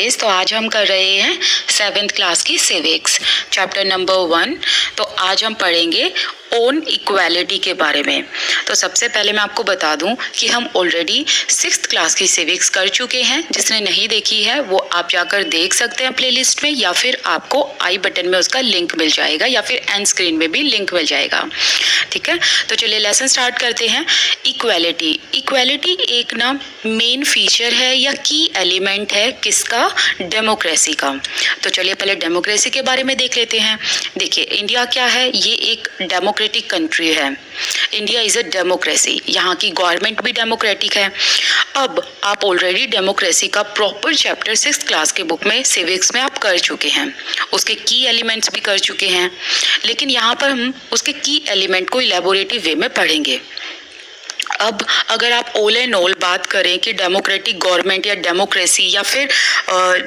Guys, तो आज हम कर रहे हैं 7th क्लास की सिविक्स चैप्टर नंबर 1। तो आज हम पढ़ेंगे ओन इक्वालिटी के बारे में। तो सबसे पहले मैं आपको बता दूं कि हम ऑलरेडी 6th क्लास की सिविक्स कर चुके हैं। जिसने नहीं देखी है वो आप जाकर देख सकते हैं प्लेलिस्ट में, या फिर आपको आई बटन में उसका लिंक मिल जाएगा, या फिर एंड स्क्रीन में भी लिंक मिल जाएगा। ठीक है, तो चलिए लेसन स्टार्ट करते हैं। इक्वालिटी इक्वालिटी एक ना मेन फीचर है या की एलिमेंट है किसका? डेमोक्रेसी का। तो चलिए पहले डेमोक्रेसी के बारे में देख लेते हैं। देखिए इंडिया क्या है, ये एक डेमोक्रेटिक कंट्री है। इंडिया इज अ डेमोक्रेसी, यहाँ की गवर्नमेंट भी डेमोक्रेटिक है। अब आप ऑलरेडी डेमोक्रेसी का प्रॉपर चैप्टर 6th क्लास के बुक में सिविक्स में आप कर चुके हैं, उसके की एलिमेंट्स भी कर चुके हैं। लेकिन यहाँ पर हम उसके की एलिमेंट को इलेबोरेटिव वे में पढ़ेंगे। अब अगर आप ऑल एंड ऑल बात करें कि डेमोक्रेटिक गवर्नमेंट या डेमोक्रेसी या फिर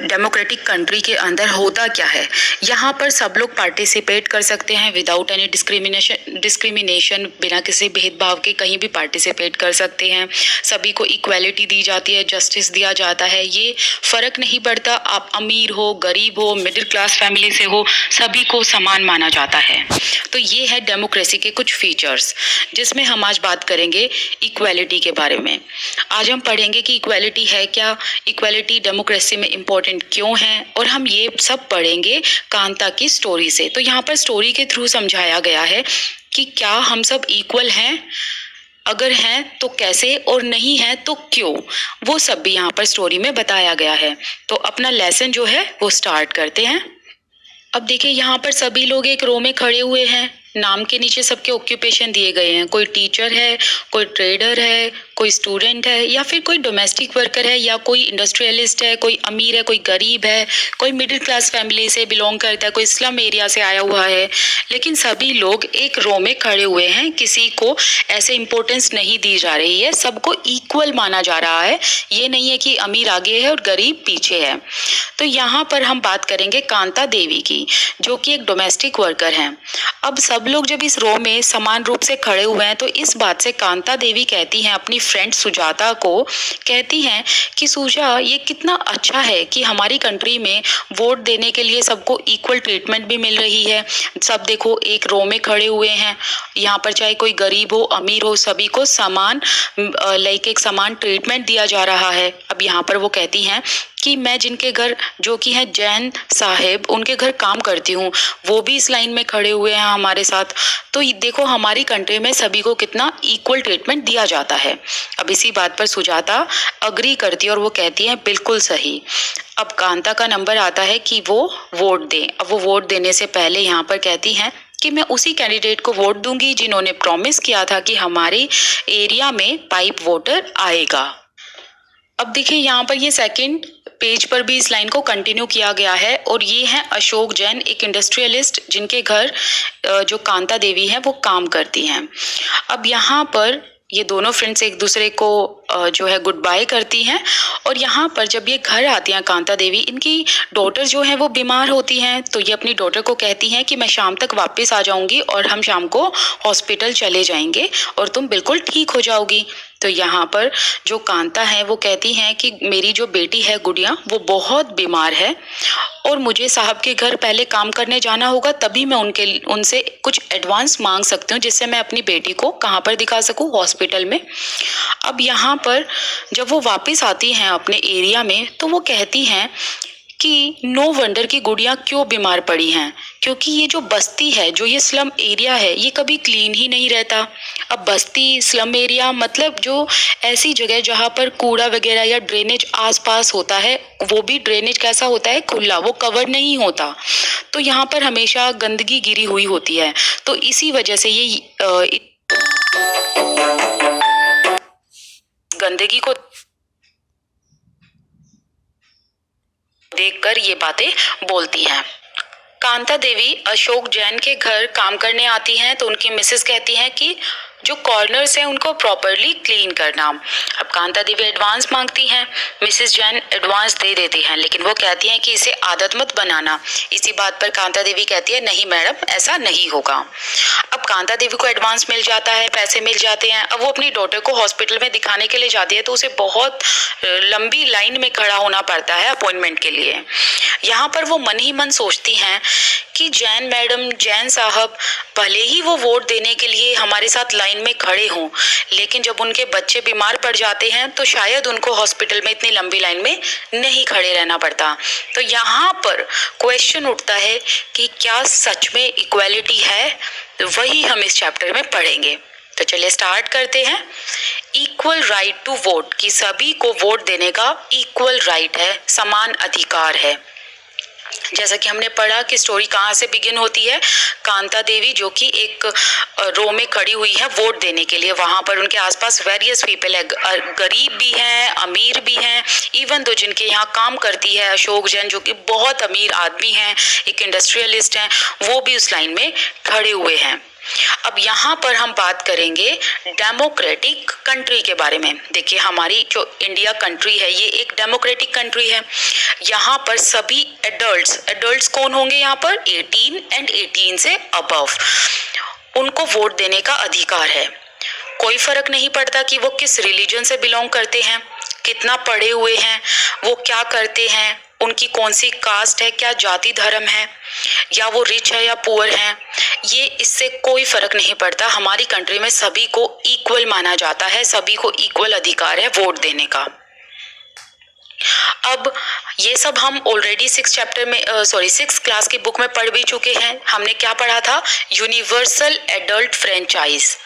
डेमोक्रेटिक कंट्री के अंदर होता क्या है, यहाँ पर सब लोग पार्टिसिपेट कर सकते हैं विदाउट एनी डिस्क्रिमिनेशन, बिना किसी भेदभाव के कहीं भी पार्टिसिपेट कर सकते हैं। सभी को इक्वालिटी दी जाती है, जस्टिस दिया जाता है। ये फ़र्क नहीं पड़ता आप अमीर हो, गरीब हो, मिडिल क्लास फैमिली से हो, सभी को समान माना जाता है। तो ये है डेमोक्रेसी के कुछ फीचर्स, जिसमें हम आज बात करेंगे इक्वालिटी के बारे में। आज हम पढ़ेंगे कि इक्वालिटी है क्या, इक्वालिटी डेमोक्रेसी में इम्पोर्टेंट क्यों है, और हम ये सब पढ़ेंगे कांता की स्टोरी से। तो यहाँ पर स्टोरी के थ्रू समझाया गया है कि क्या हम सब इक्वल हैं, अगर हैं तो कैसे, और नहीं है तो क्यों, वो सब भी यहाँ पर स्टोरी में बताया गया है। तो अपना लेसन जो है वो स्टार्ट करते हैं। अब देखिए यहाँ पर सभी लोग एक रो में खड़े हुए हैं। नाम के नीचे सबके ऑक्यूपेशन दिए गए हैं। कोई टीचर है, कोई ट्रेडर है, कोई स्टूडेंट है, या फिर कोई डोमेस्टिक वर्कर है, या कोई इंडस्ट्रियलिस्ट है, कोई अमीर है, कोई गरीब है, कोई मिडिल क्लास फैमिली से बिलोंग करता है, कोई स्लम एरिया से आया हुआ है। लेकिन सभी लोग एक रो में खड़े हुए हैं, किसी को ऐसे इम्पोर्टेंस नहीं दी जा रही है, सबको इक्वल माना जा रहा है। ये नहीं है कि अमीर आगे है और गरीब पीछे है। तो यहाँ पर हम बात करेंगे कांता देवी की, जो कि एक डोमेस्टिक वर्कर हैं। अब सब लोग जब इस रो में समान रूप से खड़े हुए हैं, तो इस बात से कांता देवी कहती हैं अपनी फ्रेंड सुजाता को, कहती हैं कि सुजा, ये कितना अच्छा है कि हमारी कंट्री में वोट देने के लिए सबको इक्वल ट्रीटमेंट भी मिल रही है। सब देखो एक रो में खड़े हुए हैं, यहाँ पर चाहे कोई गरीब हो, अमीर हो, सभी को समान एक समान ट्रीटमेंट दिया जा रहा है। अब यहाँ पर वो कहती हैं कि मैं जिनके घर, जो कि हैं जैन साहेब, उनके घर काम करती हूँ, वो भी इस लाइन में खड़े हुए हैं हमारे साथ। तो देखो हमारी कंट्री में सभी को कितना इक्वल ट्रीटमेंट दिया जाता है। अब इसी बात पर सुजाता अग्री करती है और वो कहती है बिल्कुल सही। अब कांता का नंबर आता है कि वो वोट दें। अब वो वोट देने से पहले यहाँ पर कहती हैं कि मैं उसी कैंडिडेट को वोट दूंगी जिन्होंने प्रॉमिस किया था कि हमारे एरिया में पाइप वाटर आएगा। अब देखिए यहाँ पर ये सेकंड पेज पर भी इस लाइन को कंटिन्यू किया गया है, और ये हैं अशोक जैन, एक इंडस्ट्रियलिस्ट जिनके घर जो कांता देवी है वो काम करती हैं। अब यहाँ पर ये दोनों फ्रेंड्स एक दूसरे को जो है गुड बाय करती हैं, और यहाँ पर जब ये घर आती हैं कांता देवी, इनकी डॉटर जो है वो बीमार होती हैं। तो ये अपनी डॉटर को कहती हैं कि मैं शाम तक वापस आ जाऊंगी और हम शाम को हॉस्पिटल चले जाएंगे और तुम बिल्कुल ठीक हो जाओगी। तो यहाँ पर जो कांता है वो कहती हैं कि मेरी जो बेटी है गुड़िया, वो बहुत बीमार है और मुझे साहब के घर पहले काम करने जाना होगा, तभी मैं उनसे कुछ एडवांस मांग सकती हूँ, जिससे मैं अपनी बेटी को कहाँ पर दिखा सकूँ? हॉस्पिटल में। अब यहाँ पर जब वो वापस आती हैं अपने एरिया में, तो वो कहती हैं कि नो वंडर की गुड़िया क्यों बीमार पड़ी हैं, क्योंकि ये जो बस्ती है, जो ये स्लम एरिया है, ये कभी क्लीन ही नहीं रहता। अब बस्ती, स्लम एरिया मतलब जो ऐसी जगह जहाँ पर कूड़ा वगैरह या ड्रेनेज आसपास होता है, वो भी ड्रेनेज कैसा होता है? खुला, वो कवर नहीं होता। तो यहाँ पर हमेशा गंदगी गिरी हुई होती है। तो इसी वजह से ये गंदगी को देखकर ये बातें बोलती हैं। कांता देवी अशोक जैन के घर काम करने आती हैं, तो उनकी मिसेस कहती हैं कि जो कॉर्नर्स हैं उनको प्रॉपरली क्लीन करना। अब कांता देवी एडवांस मांगती हैं, मिसेस जैन एडवांस दे देती हैं, लेकिन वो कहती हैं कि इसे आदत मत बनाना। इसी बात पर कांता देवी कहती है नहीं मैडम, ऐसा नहीं होगा। अब कांता देवी को एडवांस मिल जाता है, पैसे मिल जाते हैं। अब वो अपनी डॉटर को हॉस्पिटल में दिखाने के लिए जाती है तो उसे बहुत लंबी लाइन में खड़ा होना पड़ता है अपॉइंटमेंट के लिए। यहाँ पर वो मन ही मन सोचती हैं कि जैन मैडम, जैन साहब भले ही वो वोट देने के लिए हमारे साथ लाइन में खड़े हों, लेकिन जब उनके बच्चे बीमार पड़ जाते हैं तो शायद उनको हॉस्पिटल में इतनी लंबी लाइन में नहीं खड़े रहना पड़ता। तो यहाँ पर क्वेश्चन उठता है कि क्या सच में इक्वालिटी है? तो वही हम इस चैप्टर में पढ़ेंगे। तो चलिए स्टार्ट करते हैं। इक्वल राइट टू वोट, कि सभी को वोट देने का इक्वल राइट है, समान अधिकार है। जैसा कि हमने पढ़ा कि स्टोरी कहाँ से बिगिन होती है, कांता देवी जो कि एक रो में खड़ी हुई है वोट देने के लिए। वहाँ पर उनके आसपास वेरियस पीपल है, गरीब भी हैं, अमीर भी हैं, इवन दो जिनके यहाँ काम करती है अशोक जैन जो कि बहुत अमीर आदमी हैं, एक इंडस्ट्रियलिस्ट हैं, वो भी उस लाइन में खड़े हुए हैं। अब यहाँ पर हम बात करेंगे डेमोक्रेटिक कंट्री के बारे में। देखिए हमारी जो इंडिया कंट्री है ये एक डेमोक्रेटिक कंट्री है। यहाँ पर सभी एडल्ट्स कौन होंगे? यहाँ पर 18 एंड 18 से अबव, उनको वोट देने का अधिकार है। कोई फर्क नहीं पड़ता कि वो किस रिलीजन से बिलोंग करते हैं, कितना पढ़े हुए हैं, वो क्या करते हैं, उनकी कौन सी कास्ट है, क्या जाति धर्म है, या वो रिच है या पुअर है, ये इससे कोई फर्क नहीं पड़ता। हमारी कंट्री में सभी को इक्वल माना जाता है, सभी को इक्वल अधिकार है वोट देने का। अब ये सब हम ऑलरेडी 6 क्लास की बुक में पढ़ भी चुके हैं। हमने क्या पढ़ा था? Universal adult franchise.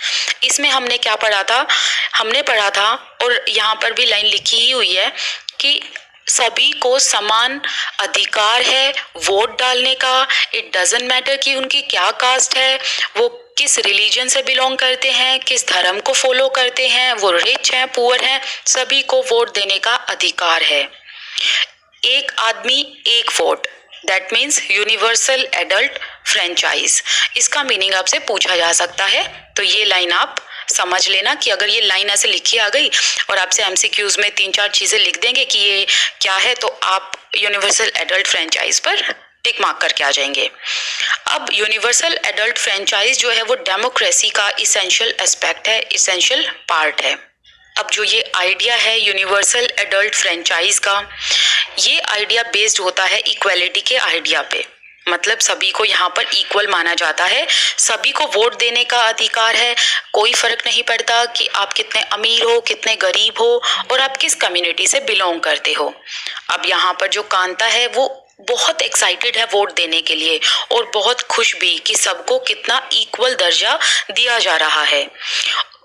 इसमें हमने क्या पढ़ा था? हमने पढ़ा था, और यहाँ पर भी लाइन लिखी ही हुई है कि सभी को समान अधिकार है वोट डालने का। इट डजंट मैटर कि उनकी क्या कास्ट है, वो किस रिलीजन से बिलोंग करते हैं, किस धर्म को फॉलो करते हैं, वो रिच हैं, पुअर हैं, सभी को वोट देने का अधिकार है। एक आदमी एक vote, that means universal adult franchise. इसका मीनिंग आपसे पूछा जा सकता है, तो ये लाइन आप समझ लेना कि अगर ये लाइन ऐसे लिखी आ गई और आपसे एमसीक्यूज में 3-4 चीजें लिख देंगे कि ये क्या है, तो आप यूनिवर्सल एडल्ट फ्रेंचाइज पर टिक मार्क करके आ जाएंगे। अब यूनिवर्सल एडल्ट फ्रेंचाइज जो है वो डेमोक्रेसी का इसेंशियल एस्पेक्ट है, इसेंशियल पार्ट है। अब जो ये आइडिया है यूनिवर्सल एडल्ट फ्रेंचाइज का, ये आइडिया बेस्ड होता है इक्वालिटी के आइडिया पे। मतलब सभी को यहाँ पर इक्वल माना जाता है, सभी को वोट देने का अधिकार है। कोई फर्क नहीं पड़ता कि आप कितने अमीर हो, कितने गरीब हो, और आप किस कम्युनिटी से बिलोंग करते हो। अब यहाँ पर जो कांता है वो बहुत एक्साइटेड है वोट देने के लिए, और बहुत खुश भी कि सबको कितना इक्वल दर्जा दिया जा रहा है,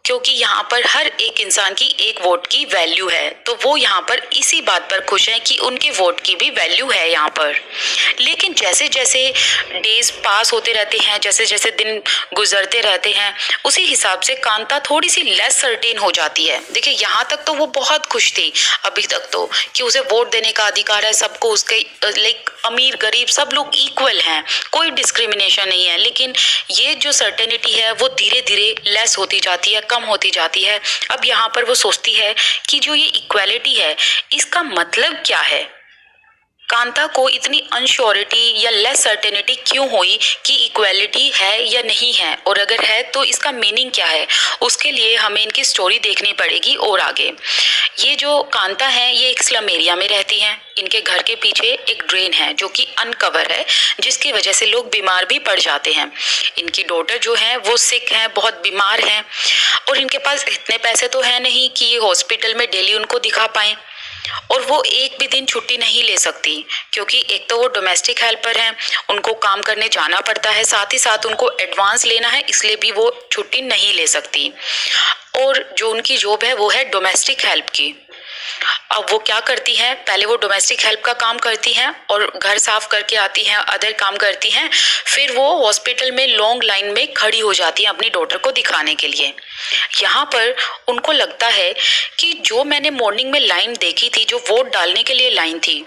क्योंकि यहाँ पर हर एक इंसान की एक वोट की वैल्यू है। तो वो यहाँ पर इसी बात पर खुश हैं कि उनके वोट की भी वैल्यू है यहाँ पर। लेकिन जैसे जैसे डेज पास होते रहते हैं, जैसे जैसे दिन गुजरते रहते हैं, उसी हिसाब से कांता थोड़ी सी लेस सर्टेन हो जाती है। देखिए यहाँ तक तो वो बहुत खुश थी अभी तक तो, कि उसे वोट देने का अधिकार है, सबको उसके लाइक अमीर गरीब सब लोग इक्वल हैं, कोई डिस्क्रिमिनेशन नहीं है। लेकिन ये जो सर्टेनिटी है वो धीरे धीरे लेस होती जाती है, कम होती जाती है। अब यहाँ पर वो सोचती है कि जो ये इक्वालिटी है इसका मतलब क्या है, कांता को इतनी अनश्योरिटी या लेस सर्टेनिटी क्यों हुई कि इक्वालिटी है या नहीं है, और अगर है तो इसका मीनिंग क्या है। उसके लिए हमें इनकी स्टोरी देखनी पड़ेगी। और आगे ये जो कांता है ये एक स्लम एरिया में रहती हैं। इनके घर के पीछे एक ड्रेन है जो कि अनकवर है, जिसकी वजह से लोग बीमार भी पड़ जाते हैं। इनकी डॉटर जो है वो सिक है, बहुत बीमार है, और इनके पास इतने पैसे तो है नहीं कि ये हॉस्पिटल में डेली उनको दिखा पाएं, और वो एक भी दिन छुट्टी नहीं ले सकती, क्योंकि एक तो वो डोमेस्टिक हेल्पर हैं, उनको काम करने जाना पड़ता है, साथ ही साथ उनको एडवांस लेना है, इसलिए भी वो छुट्टी नहीं ले सकती। और जो उनकी जॉब है वो है डोमेस्टिक हेल्प की। अब वो क्या करती हैं, पहले वो डोमेस्टिक हेल्प का काम करती हैं और घर साफ करके आती हैं, अदर काम करती हैं, फिर वो हॉस्पिटल में लॉन्ग लाइन में खड़ी हो जाती हैं अपनी डॉटर को दिखाने के लिए। यहाँ पर उनको लगता है कि जो मैंने मॉर्निंग में लाइन देखी थी, जो वोट डालने के लिए लाइन थी,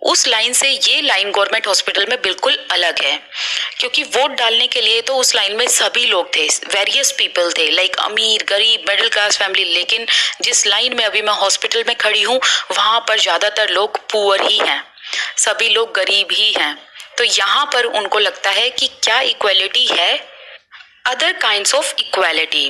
उस लाइन से ये लाइन गवर्नमेंट हॉस्पिटल में बिल्कुल अलग है, क्योंकि वोट डालने के लिए तो उस लाइन में सभी लोग थे, वेरियस पीपल थे, लाइक अमीर, गरीब, मिडिल क्लास फैमिली। लेकिन जिस लाइन में अभी मैं हॉस्पिटल में खड़ी हूँ वहां पर ज्यादातर लोग पुअर ही हैं, सभी लोग गरीब ही हैं। तो यहाँ पर उनको लगता है कि क्या इक्वालिटी है। Other kinds of equality,